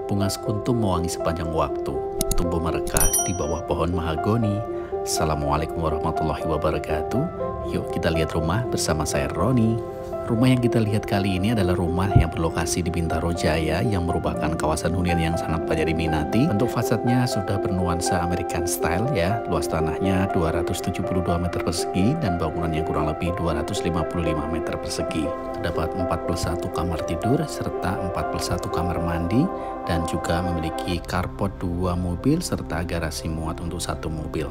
Bunga sekuntum mewangi sepanjang waktu, tumbuh merekah di bawah pohon mahagoni. Assalamualaikum warahmatullahi wabarakatuh. Yuk kita lihat rumah bersama saya Roni. Rumah yang kita lihat kali ini adalah rumah yang berlokasi di Bintaro Jaya yang merupakan kawasan hunian yang sangat banyak diminati. Bentuk fasadnya sudah bernuansa American style ya. Luas tanahnya 272 meter persegi dan bangunannya kurang lebih 255 meter persegi. Terdapat 41 kamar tidur serta 41 kamar mandi dan juga memiliki carport 2 mobil serta garasi muat untuk 1 mobil.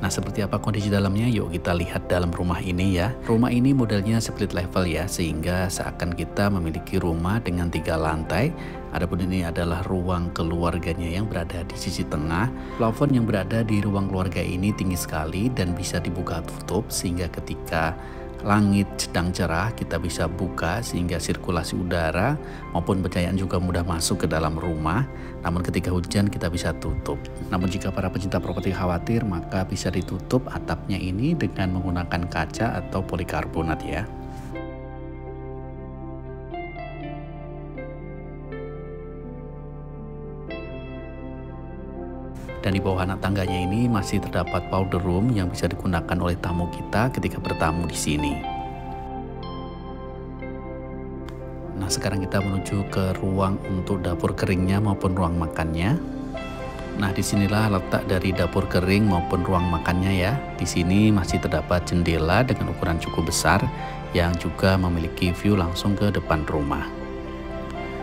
Nah, seperti apa kondisi dalamnya? Yuk kita lihat dalam rumah ini ya. Rumah ini modelnya split level ya, sehingga seakan kita memiliki rumah dengan 3 lantai. Adapun ini adalah ruang keluarganya yang berada di sisi tengah. Plafon yang berada di ruang keluarga ini tinggi sekali dan bisa dibuka tutup, sehingga ketika langit sedang cerah kita bisa buka sehingga sirkulasi udara maupun pencahayaan juga mudah masuk ke dalam rumah. Namun ketika hujan kita bisa tutup. Namun jika para pecinta properti khawatir, maka bisa ditutup atapnya ini dengan menggunakan kaca atau polikarbonat ya. Dan di bawah anak tangganya ini masih terdapat powder room yang bisa digunakan oleh tamu kita ketika bertamu di sini. Nah, sekarang kita menuju ke ruang untuk dapur keringnya maupun ruang makannya. Nah, disinilah letak dari dapur kering maupun ruang makannya ya. Di sini masih terdapat jendela dengan ukuran cukup besar yang juga memiliki view langsung ke depan rumah.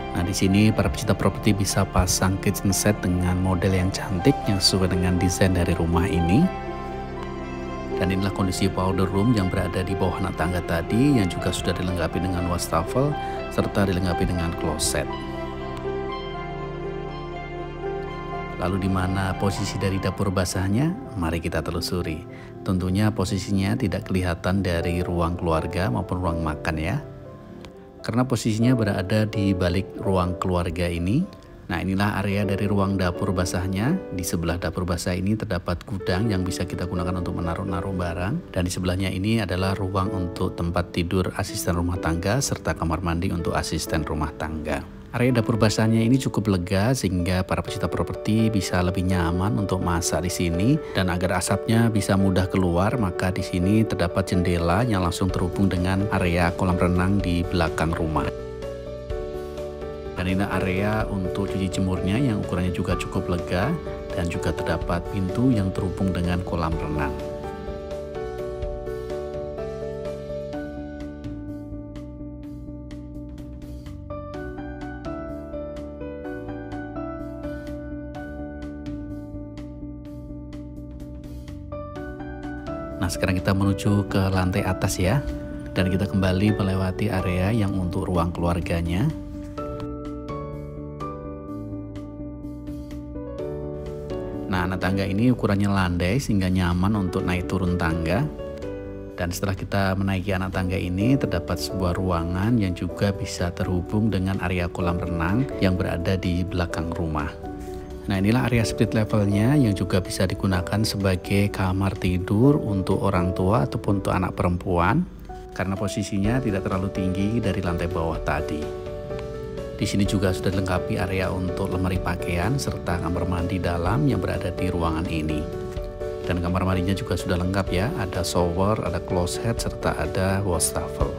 Nah, di sini para pecinta properti bisa pasang kitchen set dengan model yang cantik yang sesuai dengan desain dari rumah ini. Dan inilah kondisi powder room yang berada di bawah anak tangga tadi yang juga sudah dilengkapi dengan wastafel serta dilengkapi dengan kloset. Lalu di mana posisi dari dapur basahnya? Mari kita telusuri. Tentunya posisinya tidak kelihatan dari ruang keluarga maupun ruang makan ya. Karena posisinya berada di balik ruang keluarga ini. Nah, inilah area dari ruang dapur basahnya. Di sebelah dapur basah ini terdapat gudang yang bisa kita gunakan untuk menaruh-naruh barang. Dan di sebelahnya ini adalah ruang untuk tempat tidur asisten rumah tangga serta kamar mandi untuk asisten rumah tangga. Area dapur basahnya ini cukup lega sehingga para pecinta properti bisa lebih nyaman untuk masak di sini, dan agar asapnya bisa mudah keluar maka di sini terdapat jendela yang langsung terhubung dengan area kolam renang di belakang rumah. Dan ini area untuk cuci jemurnya yang ukurannya juga cukup lega dan juga terdapat pintu yang terhubung dengan kolam renang. Nah, sekarang kita menuju ke lantai atas ya. Dan kita kembali melewati area yang untuk ruang keluarganya. Nah, anak tangga ini ukurannya landai sehingga nyaman untuk naik turun tangga. Dan setelah kita menaiki anak tangga ini, terdapat sebuah ruangan yang juga bisa terhubung dengan area kolam renang yang berada di belakang rumah. Nah, inilah area split levelnya yang juga bisa digunakan sebagai kamar tidur untuk orang tua ataupun untuk anak perempuan karena posisinya tidak terlalu tinggi dari lantai bawah tadi. Di sini juga sudah dilengkapi area untuk lemari pakaian serta kamar mandi dalam yang berada di ruangan ini. Dan kamar mandinya juga sudah lengkap ya, ada shower, ada closet serta ada wastafel.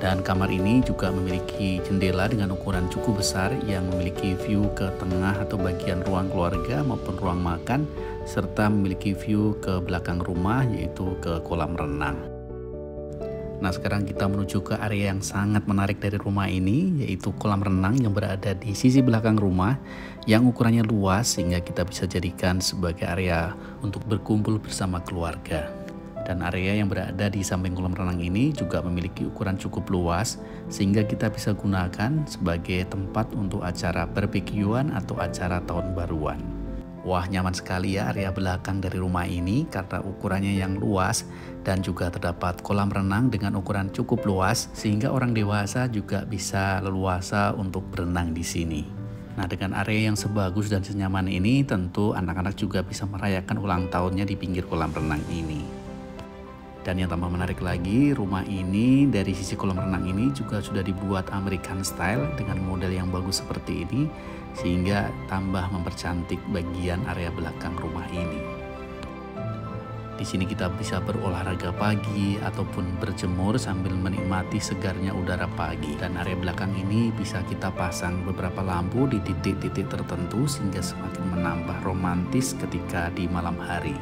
Dan kamar ini juga memiliki jendela dengan ukuran cukup besar yang memiliki view ke tengah atau bagian ruang keluarga maupun ruang makan, serta memiliki view ke belakang rumah yaitu ke kolam renang. Nah, sekarang kita menuju ke area yang sangat menarik dari rumah ini, yaitu kolam renang yang berada di sisi belakang rumah yang ukurannya luas sehingga kita bisa jadikan sebagai area untuk berkumpul bersama keluarga. Dan area yang berada di samping kolam renang ini juga memiliki ukuran cukup luas sehingga kita bisa gunakan sebagai tempat untuk acara barbekyuan atau acara tahun baruan. Wah, nyaman sekali ya area belakang dari rumah ini karena ukurannya yang luas dan juga terdapat kolam renang dengan ukuran cukup luas sehingga orang dewasa juga bisa leluasa untuk berenang di sini. Nah, dengan area yang sebagus dan senyaman ini tentu anak-anak juga bisa merayakan ulang tahunnya di pinggir kolam renang ini. Dan yang tambah menarik lagi, rumah ini dari sisi kolam renang ini juga sudah dibuat American style dengan model yang bagus seperti ini, sehingga tambah mempercantik bagian area belakang rumah ini. Di sini kita bisa berolahraga pagi ataupun berjemur sambil menikmati segarnya udara pagi. Dan area belakang ini bisa kita pasang beberapa lampu di titik-titik tertentu sehingga semakin menambah romantis ketika di malam hari.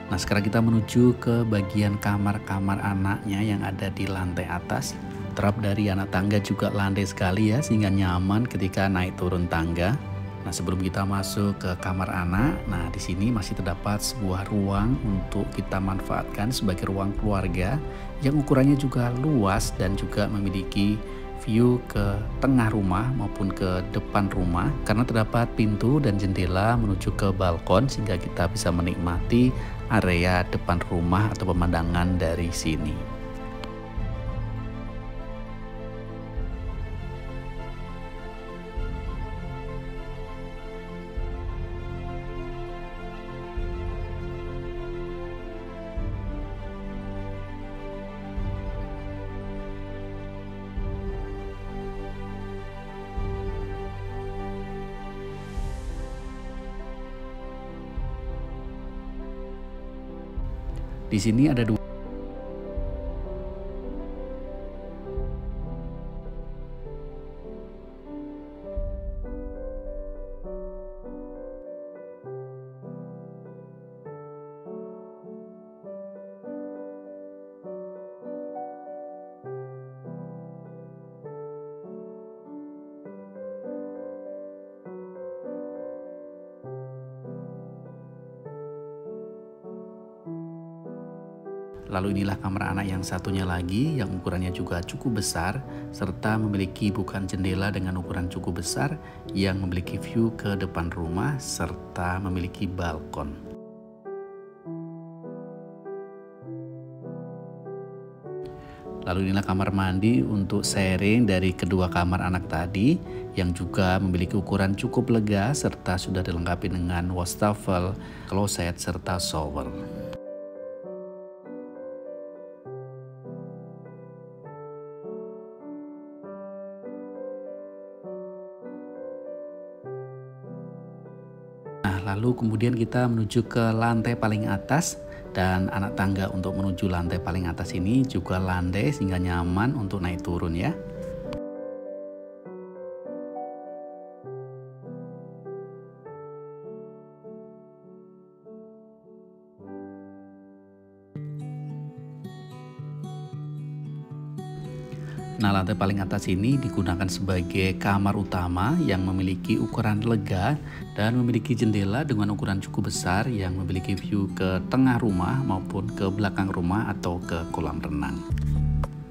Nah, sekarang kita menuju ke bagian kamar-kamar anaknya yang ada di lantai atas. Trap dari anak tangga juga landai sekali ya, sehingga nyaman ketika naik turun tangga. Nah, sebelum kita masuk ke kamar anak, nah di sini masih terdapat sebuah ruang untuk kita manfaatkan sebagai ruang keluarga yang ukurannya juga luas dan juga memiliki view ke tengah rumah maupun ke depan rumah karena terdapat pintu dan jendela menuju ke balkon sehingga kita bisa menikmati area depan rumah atau pemandangan dari sini. Di sini ada dua. Lalu inilah kamar anak yang satunya lagi yang ukurannya juga cukup besar serta memiliki bukan jendela dengan ukuran cukup besar yang memiliki view ke depan rumah serta memiliki balkon. Lalu inilah kamar mandi untuk sharing dari kedua kamar anak tadi yang juga memiliki ukuran cukup lega serta sudah dilengkapi dengan wastafel, kloset serta shower. Lalu kemudian kita menuju ke lantai paling atas dan anak tangga untuk menuju lantai paling atas ini juga landai sehingga nyaman untuk naik turun ya. Nah, lantai paling atas ini digunakan sebagai kamar utama yang memiliki ukuran lega dan memiliki jendela dengan ukuran cukup besar yang memiliki view ke tengah rumah maupun ke belakang rumah atau ke kolam renang.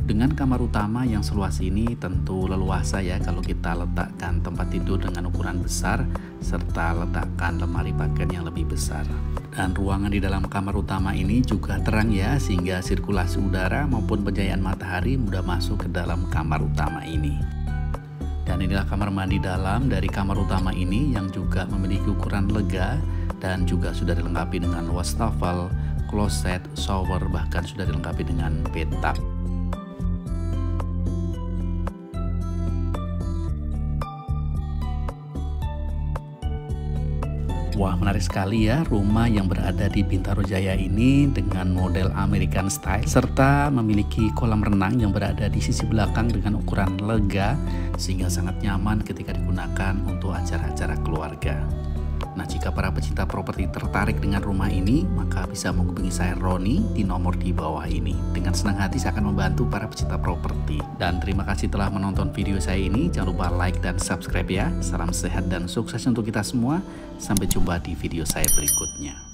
Dengan kamar utama yang seluas ini tentu leluasa ya kalau kita letakkan tempat tidur dengan ukuran besar serta letakkan lemari pakaian yang lebih besar. Dan ruangan di dalam kamar utama ini juga terang ya sehingga sirkulasi udara maupun pencahayaan matahari mudah masuk ke dalam kamar utama ini. Dan inilah kamar mandi dalam dari kamar utama ini yang juga memiliki ukuran lega dan juga sudah dilengkapi dengan wastafel, kloset, shower, bahkan sudah dilengkapi dengan bathtub. Wah, menarik sekali ya rumah yang berada di Bintaro Jaya ini dengan model American style serta memiliki kolam renang yang berada di sisi belakang dengan ukuran lega sehingga sangat nyaman ketika digunakan untuk acara-acara keluarga. Nah, jika para pecinta properti tertarik dengan rumah ini, maka bisa menghubungi saya Roni di nomor di bawah ini. Dengan senang hati saya akan membantu para pecinta properti. Dan terima kasih telah menonton video saya ini. Jangan lupa like dan subscribe ya. Salam sehat dan sukses untuk kita semua. Sampai jumpa di video saya berikutnya.